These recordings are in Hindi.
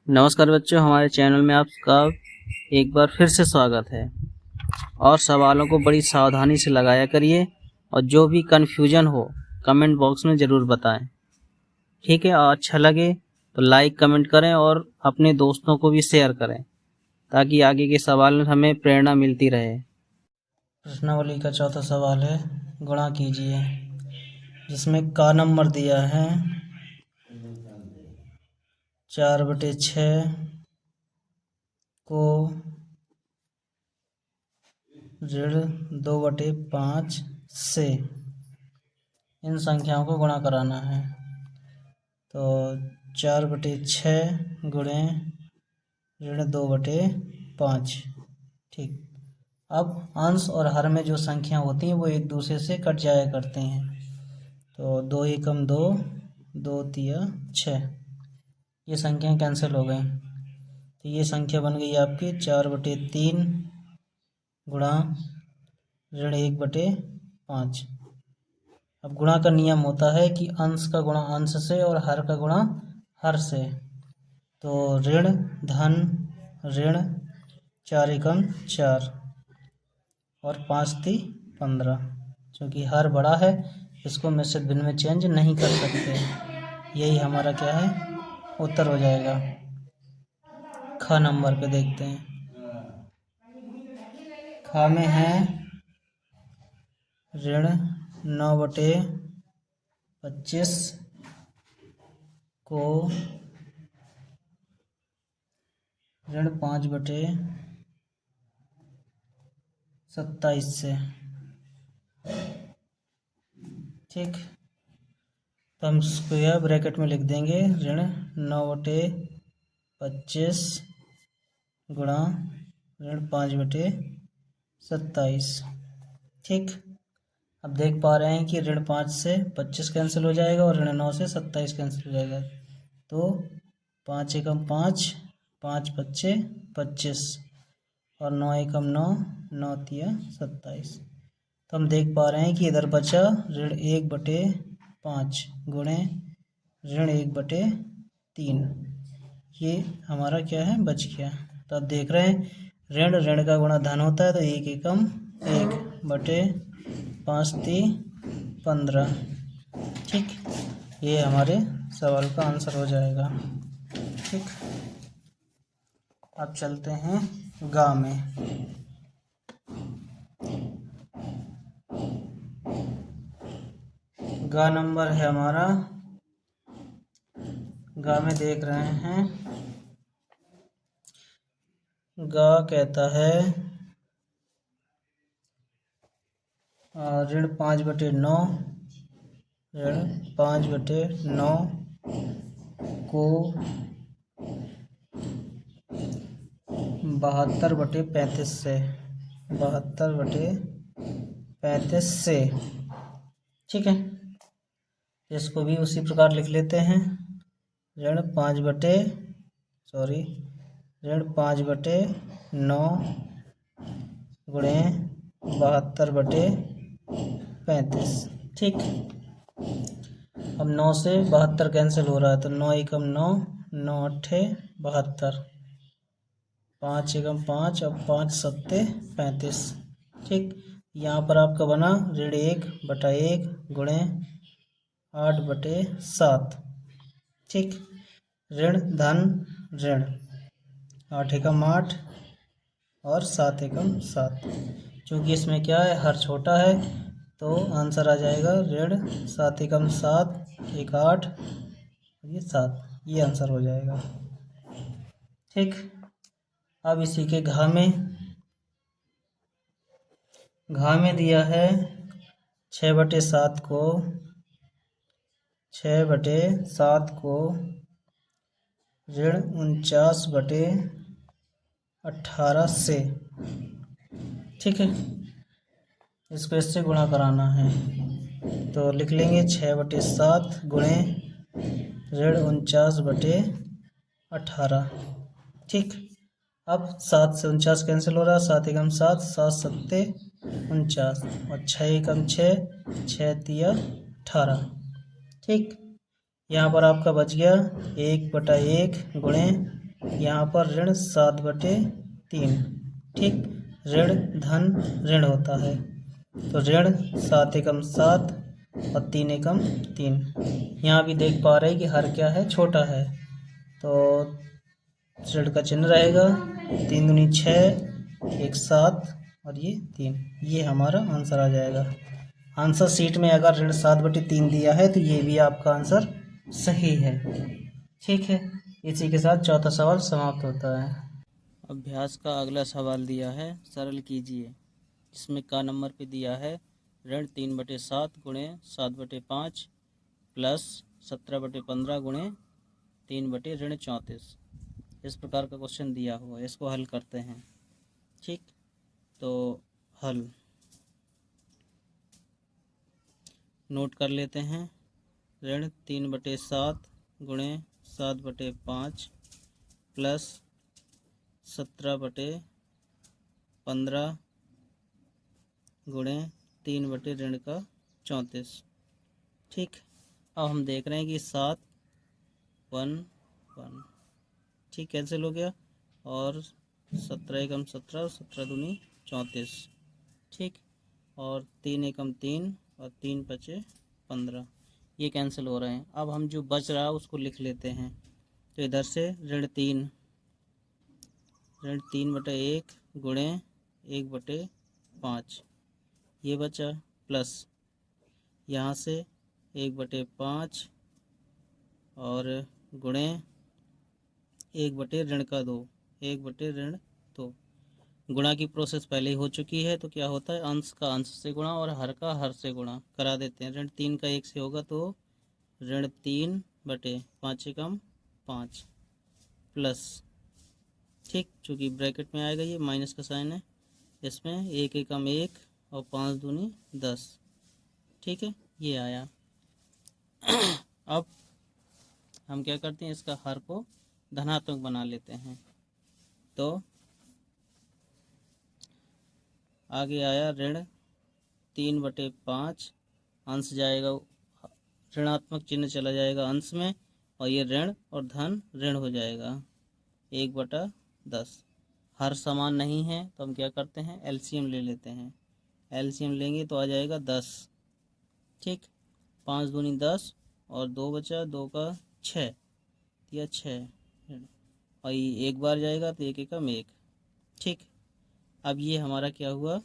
नमस्कार बच्चों, हमारे चैनल में आपका एक बार फिर से स्वागत है। और सवालों को बड़ी सावधानी से लगाया करिए और जो भी कन्फ्यूजन हो कमेंट बॉक्स में ज़रूर बताएं। ठीक है, और अच्छा लगे तो लाइक कमेंट करें और अपने दोस्तों को भी शेयर करें ताकि आगे के सवाल में हमें प्रेरणा मिलती रहे। प्रश्नावली का चौथा सवाल है, गुणा कीजिए, जिसमें का नंबर दिया है 4/6 को ऋण 2/5 से इन संख्याओं को गुणा कराना है। तो 4/6 गुणे ऋण 2/5। ठीक, अब अंश और हर में जो संख्या होती हैं वो एक दूसरे से कट जाया करते हैं। तो 2 एकम 2, 2 तिया 6, ये संख्याएं कैंसिल हो गई। तो ये संख्या बन गई आपकी 4/3 गुणा ऋण 1/5। अब गुणा का नियम होता है कि अंश का गुणा अंश से और हर का गुणा हर से। तो ऋण धन ऋण 4 एकम 4 और 5 × 15। क्योंकि हर बड़ा है, इसको मिश्रित भिन्न में चेंज नहीं कर सकते। यही हमारा क्या है, उत्तर हो जाएगा। ख नंबर पे देखते हैं। ख में है ऋण 9/25 को ऋण 5/27 से। ठीक, तो हम इसको यह ब्रैकेट में लिख देंगे, ऋण 9/25 गुणा ऋण 5/27। ठीक, अब देख पा रहे हैं कि ऋण 5 से 25 कैंसिल हो जाएगा और ऋण 9 से 27 कैंसिल हो जाएगा। तो 5 एकम 5, 5 5 25 और 9 एकम 9, 9 तिया 27। तो हम देख पा रहे हैं कि इधर बचा ऋण 1/5 गुणे ऋण 1/3। ये हमारा क्या है, बच गया। तो अब देख रहे हैं ऋण का गुणा धन होता है, तो 1 एकम 1/5 × 15। ठीक, ये हमारे सवाल का आंसर हो जाएगा। ठीक, अब चलते हैं गा में। गा नंबर है हमारा, गा में देख रहे हैं, गा कहता है ऋण 5/9 ऋण 5/9 को 72/35 से 72/35 से। ठीक है, इसको भी उसी प्रकार लिख लेते हैं, ऋण 5/9 गुणे 72/35। ठीक, अब 9 से 72 कैंसिल हो रहा है, तो 9 एकम 9, 9 8 72, 5 एकम 5 और 5 7 35। ठीक, यहाँ पर आपका बना ऋण 1/1 गुणे 8/7। ठीक, ऋण धन ऋण 8 एकम 8 और 7 एकम 7। चूँकि इसमें क्या है, हर छोटा है, तो आंसर आ जाएगा ऋण 7 एकम 7, 1 8, ये 7, ये आंसर हो जाएगा। ठीक, अब इसी के घा में दिया है 6/7 को ऋण 49/18 से। ठीक है, इसको इससे गुणा कराना है, तो लिख लेंगे 6/7 गुणे ऋण 49/18। ठीक, अब 7 से 49 कैंसिल हो रहा है, 7 एकम 7, 7 7 49 और 6 एकम 6, 6 तिया 18। ठीक, यहाँ पर आपका बच गया 1/1 गुणे यहाँ पर ऋण 7/3, ठीक। ऋण धन ऋण होता है, तो ऋण 7 एकम 7 और 3 एकम 3। यहाँ भी देख पा रहे हैं कि हर क्या है, छोटा है, तो ऋण का चिन्ह रहेगा। 3 दूनी 6, 1 7 और ये 3। ये हमारा आंसर आ जाएगा। आंसर शीट में अगर ऋण 7/3 दिया है तो ये भी आपका आंसर सही है, ठीक है। इसी के साथ चौथा सवाल समाप्त होता है। अभ्यास का अगला सवाल दिया है, सरल कीजिए। इसमें का नंबर पे दिया है ऋण 3/7 गुणे 7/5 प्लस 17/15 गुणे 3/34। इस प्रकार का क्वेश्चन दिया हुआ है, इसको हल करते हैं, ठीक। तो हल नोट कर लेते हैं। ऋण 3/7 गुणे 7/5 प्लस 17/15 गुणे 3/34, ठीक। अब हम देख रहे हैं कि 7 1 1, ठीक, कैंसिल हो गया, और 17 एकम 17, 17 दूनी 34, ठीक। और 3 एकम 3 और 3 पचे 15, ये कैंसिल हो रहे हैं। अब हम जो बच रहा है उसको लिख लेते हैं। तो इधर से ऋण 3/1 गुणे 1/5 ये बचा, प्लस यहाँ से 1/5 और गुणे 1/2, 1/2। गुणा की प्रोसेस पहले ही हो चुकी है, तो क्या होता है, अंश का अंश से गुणा और हर का हर से गुणा करा देते हैं। ऋण 3 का 1 से होगा तो ऋण 3/5 एकम 5 प्लस, ठीक, चूँकि ब्रैकेट में आएगा, ये माइनस का साइन है, इसमें 1 एकम 1 और 5 दूनी 10, ठीक है, ये आया। अब हम क्या करते हैं, इसका हर को धनात्मक बना लेते हैं। तो आगे आया ऋण 3/5, अंश जाएगा, ऋणात्मक चिन्ह चला जाएगा अंश में, और ये ऋण और धन ऋण हो जाएगा 1/10। हर समान नहीं है तो हम क्या करते हैं, एलसीएम ले लेते हैं। एलसीएम लेंगे तो आ जाएगा 10, ठीक। 5 दूनी 10 और 2 बचा, 2 का 6 या 6, और ये एक बार जाएगा तो 1 एकम 1, ठीक। अब ये हमारा क्या हुआ,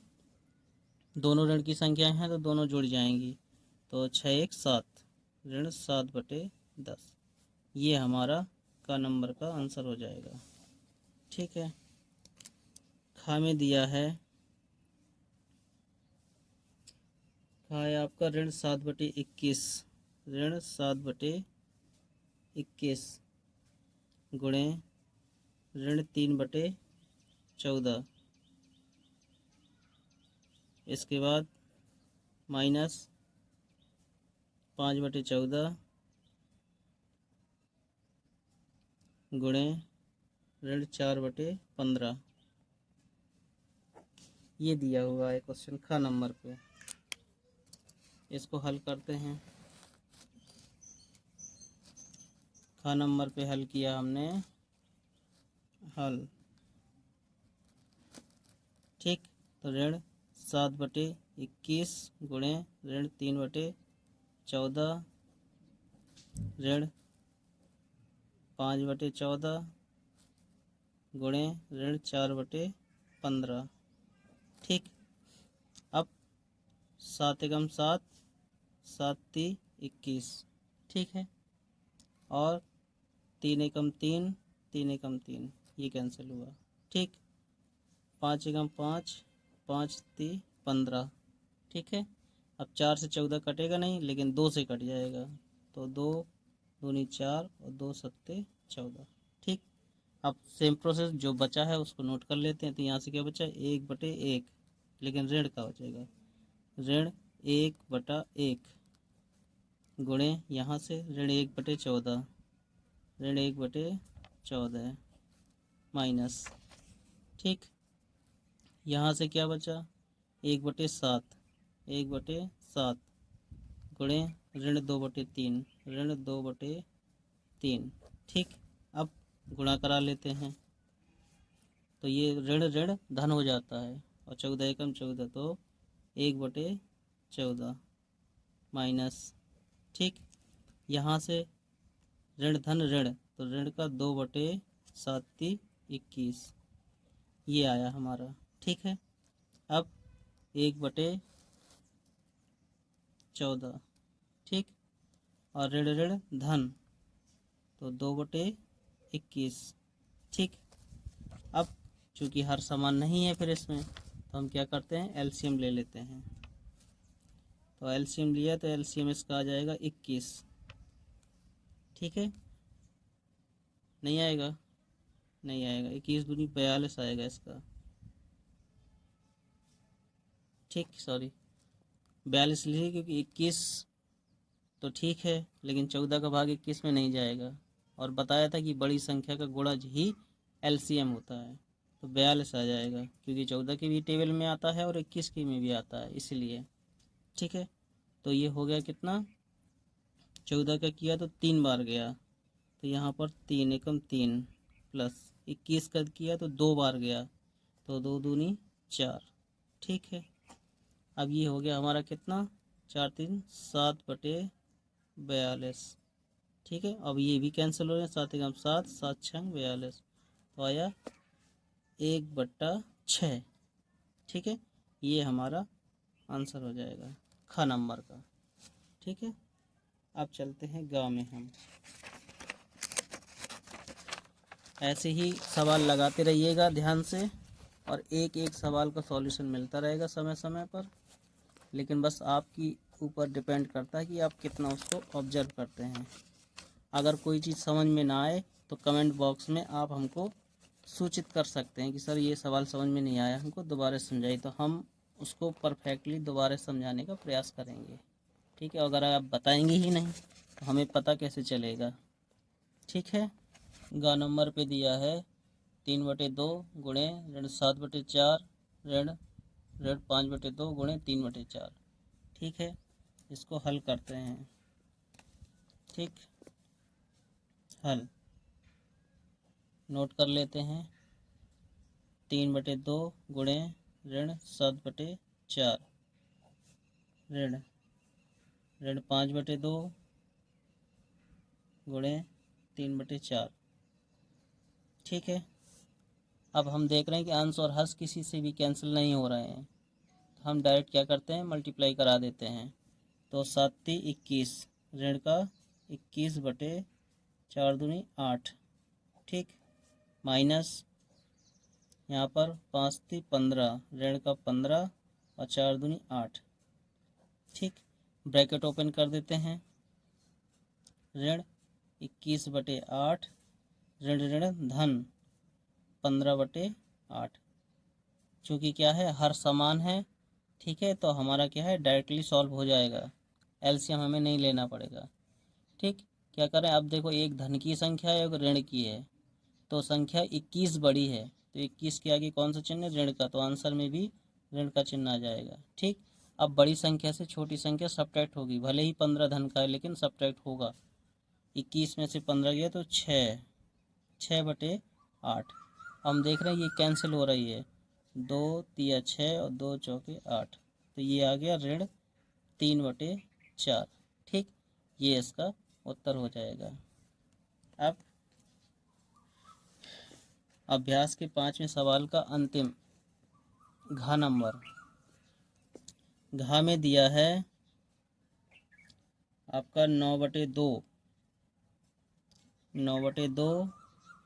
दोनों ऋण की संख्याएं हैं तो दोनों जुड़ जाएंगी, तो 6 1 7, ऋण 7/10, ये हमारा का नंबर का आंसर हो जाएगा, ठीक है। खा में दिया है, खा है आपका ऋण 7/21, ऋण 7/21 गुणे ऋण 3/14, इसके बाद माइनस 5/14 गुणे ऋण 4/15, ये दिया हुआ है क्वेश्चन ख नंबर पे। इसको हल करते हैं। ख नंबर पे हल किया हमने, हल, ठीक। तो ऋण 7/21 गुणे ऋण 3/14 ऋण 5/14 गुणे ऋण 4/15, ठीक। अब 7 एकम 7, 7 3 21, ठीक है, और 3 एकम 3, 3 एकम 3, ये कैंसिल हुआ, ठीक। 5 एकम 5, 5 3 15, ठीक है। अब 4 से 14 कटेगा नहीं, लेकिन 2 से कट जाएगा, तो 2 दूनी 4 और 2 सत्ते 14, ठीक। अब सेम प्रोसेस, जो बचा है उसको नोट कर लेते हैं। तो यहाँ से क्या बचा, 1/1, लेकिन ऋण का बचेगा, ऋण 1/1 गुणे यहाँ से ऋण 1/14, ऋण 1/14 माइनस, ठीक। यहाँ से क्या बचा, 1/7, 1/7 गुणे ऋण 2/3, ऋण 2/3, ठीक। अब गुणा करा लेते हैं तो ये ऋण ऋण धन हो जाता है, और 14 एकम 14 तो 1/14 माइनस, ठीक। यहाँ से ऋण धन ऋण, तो ऋण का 2/7 21, ये आया हमारा, ठीक है। अब 1/14, ठीक, और ऋण ऋण धन तो 2/21, ठीक। अब चूंकि हर समान नहीं है फिर इसमें, तो हम क्या करते हैं, एलसीएम ले लेते हैं। तो एलसीएम लिया तो एलसीएम इसका आ जाएगा 21, ठीक है। नहीं आएगा, नहीं आएगा, 21 दूनी 42 आएगा इसका, ठीक, सॉरी 42 लिए क्योंकि 21 तो ठीक है, लेकिन 14 का भाग 21 में नहीं जाएगा, और बताया था कि बड़ी संख्या का गुणा ही एलसीएम होता है, तो 42 आ जाएगा, क्योंकि 14 की भी टेबल में आता है और 21 की में भी आता है, इसलिए, ठीक है। तो ये हो गया कितना, 14 का किया तो 3 बार गया, तो यहाँ पर 3 एकम 3 प्लस 21 का किया तो 2 बार गया, तो 2 दूनी 4, ठीक है। अब ये हो गया हमारा कितना, 4 3 7/42, ठीक है। अब ये भी कैंसिल हो रहे हैं, 7 एकम 7 7 6 42, तो आया 1/6, ठीक है। ये हमारा आंसर हो जाएगा ख नंबर का, ठीक है। अब चलते हैं गाँव में हम, ऐसे ही सवाल लगाते रहिएगा ध्यान से, और एक एक सवाल का सॉल्यूशन मिलता रहेगा समय समय पर, लेकिन बस आपकी ऊपर डिपेंड करता है कि आप कितना उसको ऑब्जर्व करते हैं। अगर कोई चीज़ समझ में ना आए तो कमेंट बॉक्स में आप हमको सूचित कर सकते हैं कि सर ये सवाल समझ में नहीं आया, हमको दोबारा समझाइए, तो हम उसको परफेक्टली दोबारा समझाने का प्रयास करेंगे, ठीक है। अगर आप बताएंगे ही नहीं तो हमें पता कैसे चलेगा, ठीक है। ग नंबर पे दिया है 3/2 गुणे ऋण 7/4 ऋण ऋण 5/2 गुणे 3/4, ठीक है। इसको हल करते हैं, ठीक, हल नोट कर लेते हैं। 3/2 गुणे ऋण 7/4 ऋण ऋण 5/2 गुणे 3/4, ठीक है। अब हम देख रहे हैं कि अंश और हर्ष किसी से भी कैंसिल नहीं हो रहे हैं, तो हम डायरेक्ट क्या करते हैं, मल्टीप्लाई करा देते हैं। तो 7 21, ऋण का 21/4 दूनी 8, ठीक, माइनस यहाँ पर 5 15, ऋण का 15 और 4 दूनी 8, ठीक। ब्रैकेट ओपन कर देते हैं, ऋण 21/8 ऋण ऋण धन 15/8, चूँकि क्या है हर समान है, ठीक है, तो हमारा क्या है डायरेक्टली सॉल्व हो जाएगा, एलसीएम हमें नहीं लेना पड़ेगा, ठीक। क्या करें, अब देखो एक धन की संख्या है एक ऋण की है, तो संख्या 21 बड़ी है, तो 21 के आगे कौन सा चिन्ह है, ऋण का, तो आंसर में भी ऋण का चिन्ह आ जाएगा, ठीक। अब बड़ी संख्या से छोटी संख्या सब्ट्रैक्ट होगी, भले ही 15 धन का है लेकिन सब्ट्रैक्ट होगा, 21 में से 15 गया तो 6/8, हम देख रहे हैं ये कैंसिल हो रही है, 2 तिया 6 और 2 चौके 8, तो ये आ गया ऋण 3/4, ठीक, ये इसका उत्तर हो जाएगा। अब अभ्यास के 5वें सवाल का अंतिम घ नंबर, घ में दिया है आपका 9/2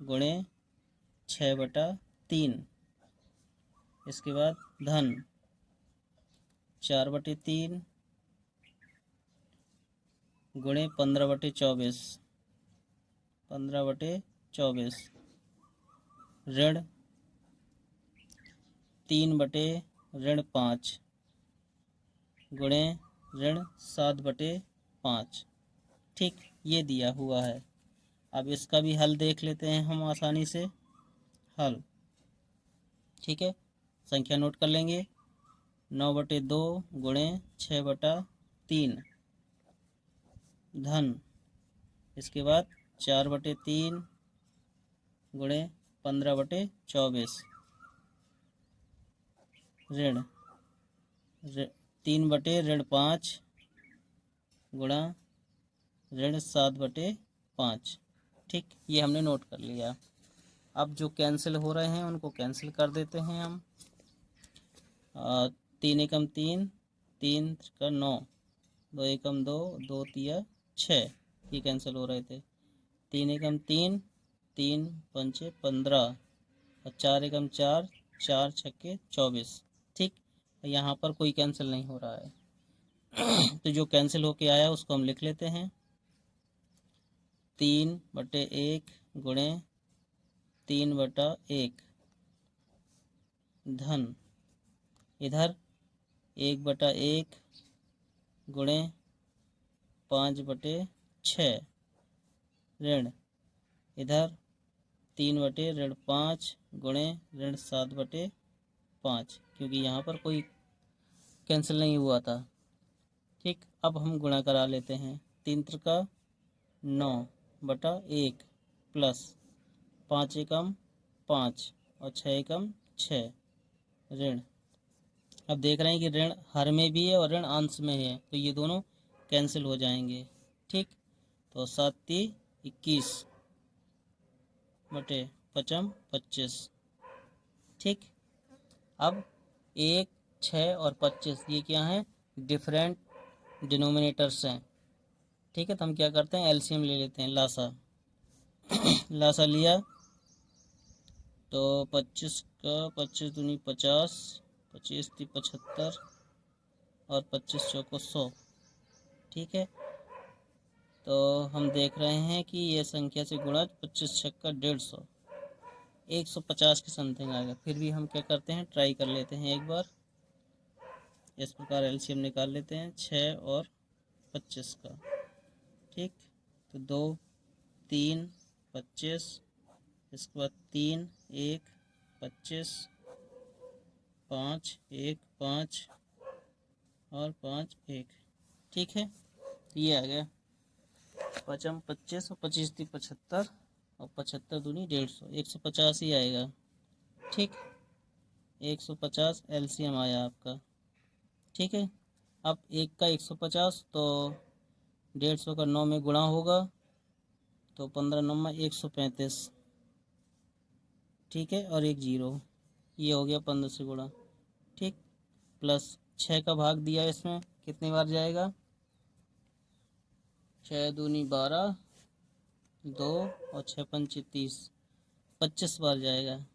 गुणे 6/3, इसके बाद धन 4/3 गुणे 15/24 ऋण 3/5 गुणे ऋण 7/5, ठीक, ये दिया हुआ है। अब इसका भी हल देख लेते हैं हम आसानी से, हल, ठीक है। संख्या नोट कर लेंगे, 9/2 गुणे 6/3 धन, इसके बाद 4/3 गुणे 15/24 ऋण 3/5 गुणा ऋण 7/5। ठीक, ये हमने नोट कर लिया। अब जो कैंसिल हो रहे हैं उनको कैंसिल कर देते हैं हम। 3 एकम 3, 3 का 9, 2 एकम 2, 2 तिया 6, ये कैंसिल हो रहे थे। 3 एकम 3, 3 पंचे 15 और 4 एकम 4, 4 छक्के 24। ठीक, यहाँ पर कोई कैंसिल नहीं हो रहा है। तो जो कैंसिल होके आया उसको हम लिख लेते हैं। 3/1 गुणे 3/1 धन इधर 1/1 गुणे 5/6 ऋण इधर 3/5 गुणे ऋण 7/5, क्योंकि यहाँ पर कोई कैंसिल नहीं हुआ था। ठीक, अब हम गुणा करा लेते हैं। 3 का 9/1 प्लस 5 एकम 5 और 6 एकम 6 ऋण। अब देख रहे हैं कि ऋण हर में भी है और ऋण अंश में है, तो ये दोनों कैंसिल हो जाएंगे। ठीक, तो 7 21 बटे 5 25। ठीक, अब 1, 6 और 25 ये क्या है, डिफरेंट डिनोमिनेटर्स हैं। ठीक है, तो हम क्या करते हैं, एलसीएम ले लेते हैं, लासा। लासा लिया तो 25 का 25 दूनी 50, 25 × 75 और 25 चौको 100। ठीक है, तो हम देख रहे हैं कि ये संख्या से गुणा 25 छक्का 150, 150 के समथिंग आएगा। फिर भी हम क्या करते हैं, ट्राई कर लेते हैं एक बार। इस प्रकार एलसीएम निकाल लेते हैं 6 और 25 का। ठीक, तो 2 3 25, इसके बाद 3 1 25, 5 1 5 और 5 1। ठीक है, तो ये आ गया 5 25 और 25 × 75 और 75 दूनी 150, 150 ही आएगा। ठीक, 150 एलसीएम आया आपका। ठीक है, अब 1 का 150 तो 150 का 9 में गुणा होगा, तो 15 9 135। ठीक है, और एक 0, ये हो गया 15 से गुणा। ठीक, प्लस 6 का भाग दिया इसमें, कितनी बार जाएगा, 6 दूनी 12, 2 और 6 पंचे 30, 25 बार जाएगा।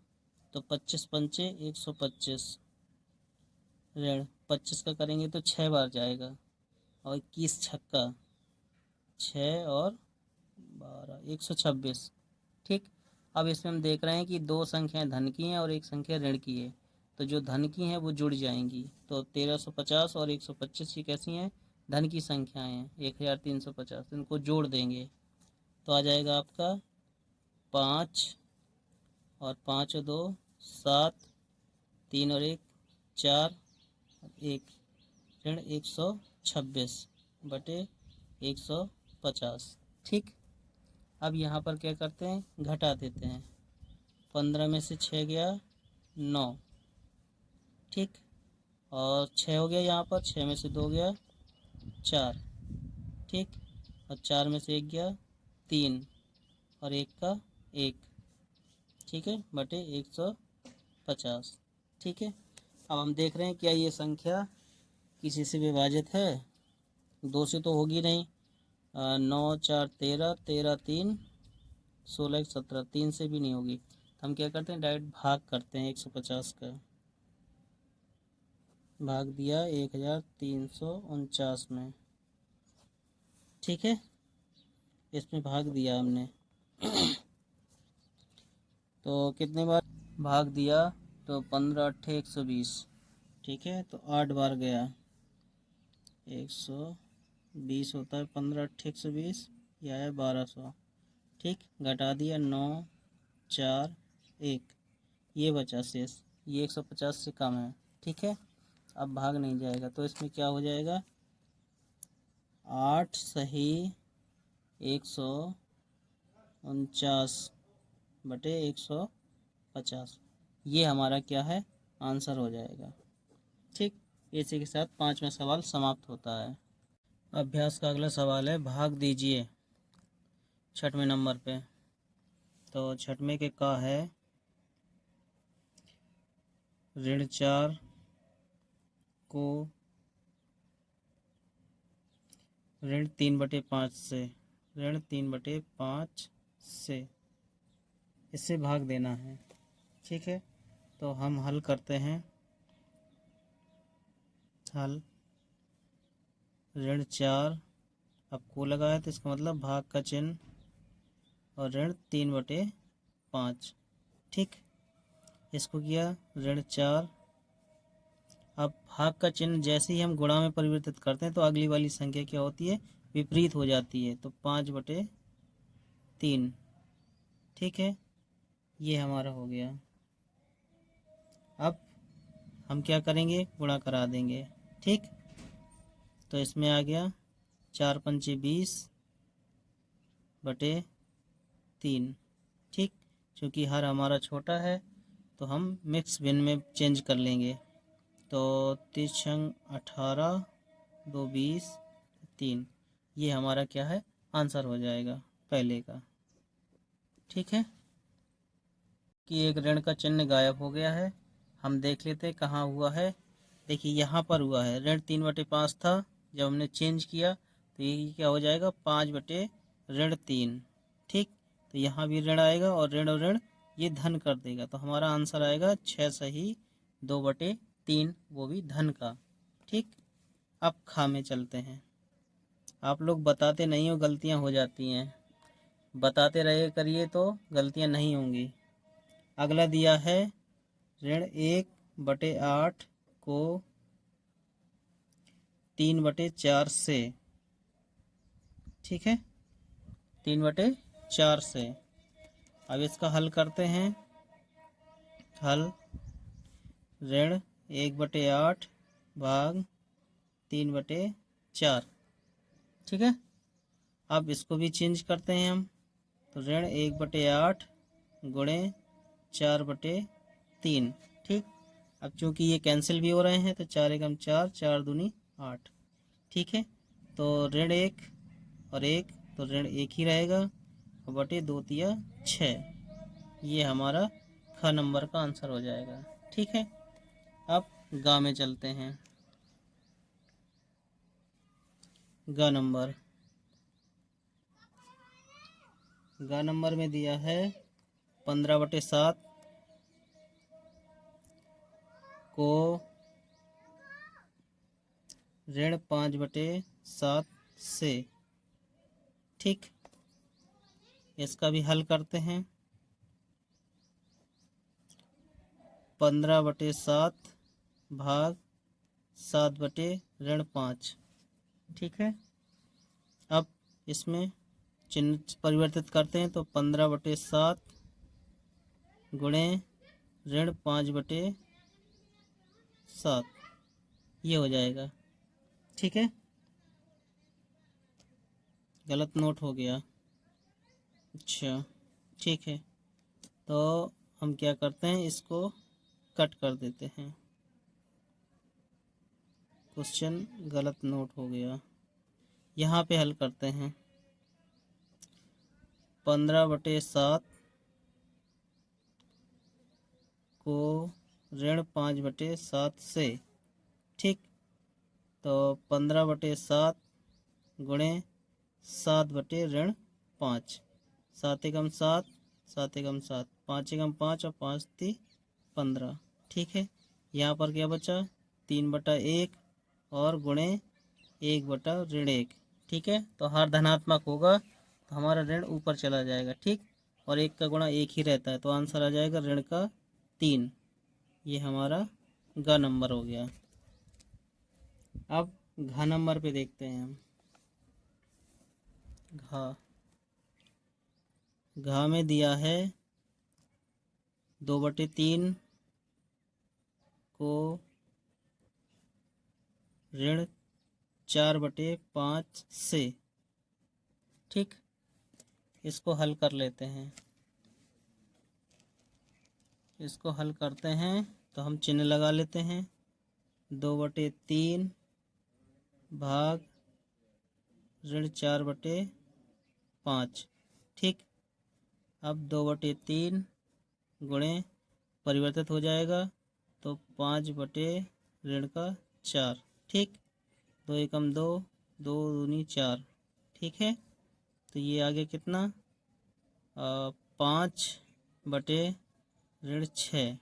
तो 25 पंचे 125 ऋण 25 का करेंगे तो 6 बार जाएगा, और 21 छक्का 6 और 12 126। ठीक, अब इसमें हम देख रहे हैं कि दो संख्याएं धन की हैं और एक संख्या ऋण की है, तो जो धन की हैं वो जुड़ जाएंगी। तो 1350 और 125 की कैसी हैं, धन की संख्याएं हैं, 1350, इनको जोड़ देंगे तो आ जाएगा आपका 5 और 5 और 2 7, 3 और 1 4 और 1 ऋण 126 बटे 150। ठीक, अब यहाँ पर क्या करते हैं, घटा देते हैं। 15 में से 6 गया 9। ठीक, और 6 हो गया, यहाँ पर 6 में से 2 गया 4। ठीक, और 4 में से 1 गया 3 और 1 का 1। ठीक है, बटे 150। ठीक है, अब हम देख रहे हैं क्या ये संख्या किसी से विभाजित है, 2 से तो होगी नहीं। 9 4 13, 13 3 16 17, 3 से भी नहीं होगी। तो हम क्या करते हैं, डायरेक्ट भाग करते हैं। 150 का भाग दिया 1349 में। ठीक है, इसमें भाग दिया हमने तो कितने बार भाग दिया, तो 15 8 120। ठीक है, तो 8 बार गया, 120 होता है, 15 8 120, यह आया 1200। ठीक, घटा दिया 9 4 1, ये बचा शेष, ये 150 से कम है। ठीक है, अब भाग नहीं जाएगा, तो इसमें क्या हो जाएगा, 8 सही 149 बटे 150, ये हमारा क्या है, आंसर हो जाएगा। ठीक, इसी के साथ 5वां सवाल समाप्त होता है। अभ्यास का अगला सवाल है, भाग दीजिए 6वें नंबर पे। तो 6वें के का है, ऋण 4 को ऋण 3/5 से, ऋण 3/5 से इससे भाग देना है। ठीक है, तो हम हल करते हैं। हल, ऋण 4 अब को लगा है तो इसका मतलब भाग का चिन्ह और ऋण 3/5। ठीक, इसको किया ऋण 4। अब भाग का चिन्ह जैसे ही हम गुणा में परिवर्तित करते हैं तो अगली वाली संख्या क्या होती है, विपरीत हो जाती है। तो 5/3। ठीक है, ये हमारा हो गया। अब हम क्या करेंगे, गुणा करा देंगे। ठीक, तो इसमें आ गया 4×5 = 20/3। ठीक, क्योंकि हर हमारा छोटा है तो हम मिक्स भिन्न में चेंज कर लेंगे। तो 30×18 2 20 3, ये हमारा क्या है, आंसर हो जाएगा पहले का। ठीक है, कि एक ऋण का चिन्ह गायब हो गया है। हम देख लेते हैं कहाँ हुआ है। देखिए यहाँ पर हुआ है, ऋण 3/5 था, जब हमने चेंज किया तो ये क्या हो जाएगा, 5/ऋण 3। ठीक, तो यहाँ भी ऋण आएगा और ऋण ये धन कर देगा, तो हमारा आंसर आएगा 6 सही 2/3, वो भी धन का। ठीक, अब खा में चलते हैं। आप लोग बताते नहीं हो, गलतियाँ हो जाती हैं, बताते रहे करिए तो गलतियाँ नहीं होंगी। अगला दिया है, ऋण 1/8 को 3/4 से। ठीक है, 3/4 से। अब इसका हल करते हैं। हल, ऋण 1/8 भाग 3/4। ठीक है, अब इसको भी चेंज करते हैं हम। तो ऋण 1/8 गुणे 4/3। ठीक, अब चूंकि ये कैंसिल भी हो रहे हैं तो 4×1 = 4, 4×2 = 8। ठीक है, तो ऋण 1 और 1, तो ऋण 1 ही रहेगा और बटे 2×3 = 6, ये हमारा ख नंबर का आंसर हो जाएगा। ठीक है, अब गा में चलते हैं। गा नंबर, गा नंबर में दिया है 15/7 को ऋण 5/7 से। ठीक, इसका भी हल करते हैं। 15/7 भाग 7/ऋण 5। ठीक है, अब इसमें चिन्ह परिवर्तित करते हैं तो 15/7 गुणे ऋण 5/7, ये हो जाएगा। ठीक है, गलत नोट हो गया। अच्छा, ठीक है, तो हम क्या करते हैं, इसको कट कर देते हैं। क्वेश्चन गलत नोट हो गया, यहाँ पे हल करते हैं। 15/7 को ऋण 5/7 से। ठीक, तो 15/7 गुणे 7/ऋण 5। 7×7 7×7, 5×5 और 5×3 15। ठीक है, यहाँ पर क्या बचा, 3/1 और गुणे 1/ऋण 1। ठीक है, तो हर धनात्मक होगा तो हमारा ऋण ऊपर चला जाएगा। ठीक, और 1 का गुणा 1 ही रहता है, तो आंसर आ जाएगा ऋण 3। ये हमारा ग नंबर हो गया। अब घ नंबर पे देखते हैं हम। घ में दिया है 2/3 को ऋण 4/5 से। ठीक, इसको हल कर लेते हैं। इसको हल करते हैं तो हम चिन्ह लगा लेते हैं। 2/3 भाग ऋण 4/5। ठीक, अब 2/3 गुणे परिवर्तित हो जाएगा तो 5/4। ठीक, 2 एकम 2, 2 दूनी 4। ठीक है, तो ये आ गया कितना 5/6।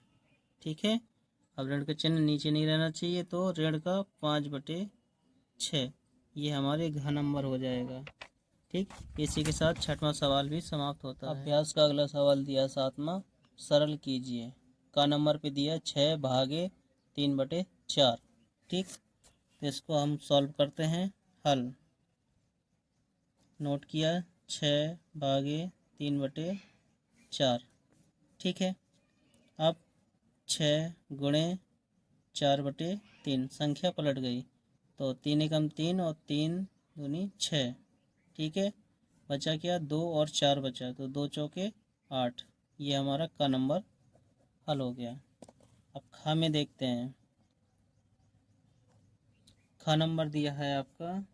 ठीक है, अब ऋण का चिन्ह नीचे नहीं रहना चाहिए तो ऋण का 5/6 ये हमारे घ नंबर हो जाएगा। ठीक, इसी के साथ छठवां सवाल भी समाप्त होता है। अभ्यास का अगला सवाल दिया 7वां, सरल कीजिए। का नंबर पे दिया 6 भागे 3/4। ठीक, तो इसको हम सॉल्व करते हैं। हल नोट किया 6 भागे 3/4। ठीक है, अब 6 गुणे 4/3 संख्या पलट गई तो 3 एकम 3 और 3 दूनी 6। ठीक है, बचा क्या 2 और 4 बचा तो 2 चौके 8। ये हमारा का नंबर हल हो गया। अब खा में देखते हैं। खा नंबर दिया है आपका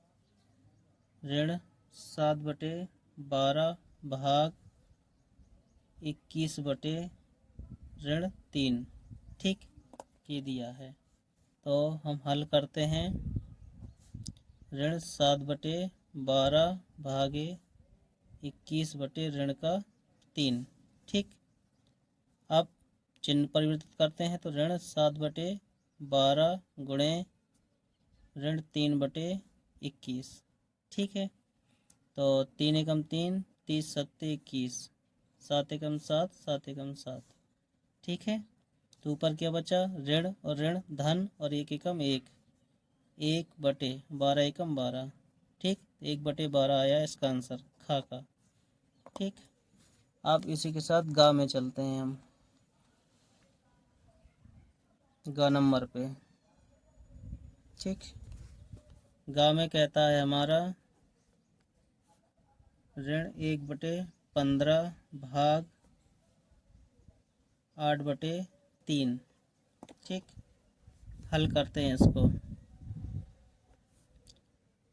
ऋण 7/12 भाग 21/3। ठीक, ये दिया है तो हम हल करते हैं। ऋण 7/12 भागे 21/3। ठीक, अब चिन्ह परिवर्तित करते हैं तो ऋण 7/12 गुणे ऋण 3/21। ठीक है, तो 3 एकम 3, 30 सत्ते 21, 7 एकम 7, 7 एकम 7। ठीक है, तो ऊपर क्या बचा ऋण और ऋण धन और 1 एकम 1, 1/12 एकम 12। ठीक, 1/12 आया इसका आंसर खा का। ठीक, अब इसी के साथ गा में चलते हैं हम। गा नंबर पे। ठीक, गा में कहता है हमारा ऋण 1/15 भाग 8/3। ठीक, हल करते हैं इसको।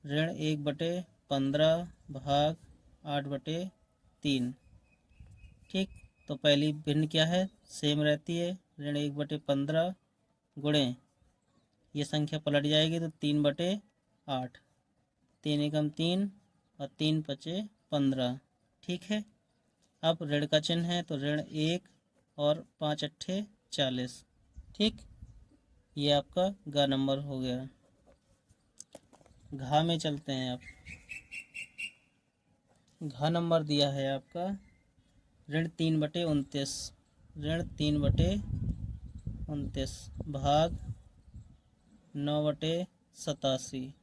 ऋण 1/15 भाग 8/3। ठीक, तो पहली भिन्न क्या है सेम रहती है। ऋण 1/15 गुणे ये संख्या पलट जाएगी तो 3/8। 3 एकम 3 और 3 पचे 15। ठीक है, अब ऋण का चिन्ह है तो ऋण 1 और 5 अट्ठे 40। ठीक, ये आपका गा नंबर हो गया। घा में चलते हैं। अब घा नंबर दिया है आपका ऋण 3/29। ऋण 3/29 भाग 9/87।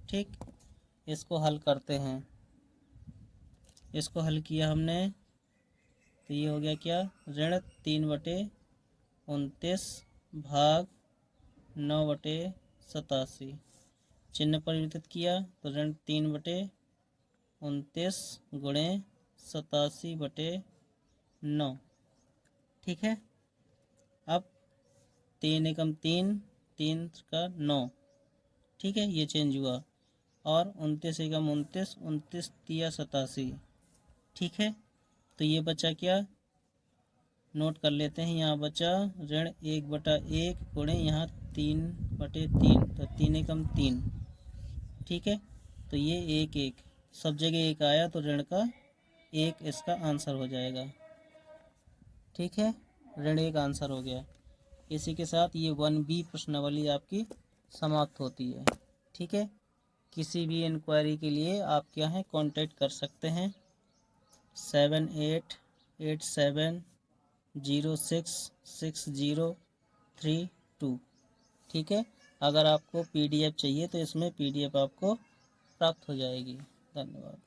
ठीक, इसको हल करते हैं। इसको हल किया हमने तो ये हो गया क्या ऋण 3/29 भाग 9/87। चिन्ह परिवर्तित किया तो ऋण 3/29 गुणे 87/9। ठीक है, अब 3 एकम 3, 3 का 9। ठीक है, ये चेंज हुआ और 29 एकम 29, 29 तिया 87। ठीक है, तो ये बचा क्या नोट कर लेते हैं। यहाँ बचा ऋण 1/1 गुणे यहाँ 3/3 तो 3 एकम 3। ठीक है, तो ये 1 1 सब जगह 1 आया तो ऋण का 1 इसका आंसर हो जाएगा। ठीक है, ऋण 1 आंसर हो गया। इसी के साथ ये 1B प्रश्नावली आपकी समाप्त होती है। ठीक है, किसी भी इंक्वायरी के लिए आप क्या हैं कांटेक्ट कर सकते हैं 7887066032। ठीक है, अगर आपको PDF चाहिए तो इसमें PDF आपको प्राप्त हो जाएगी। धन्यवाद।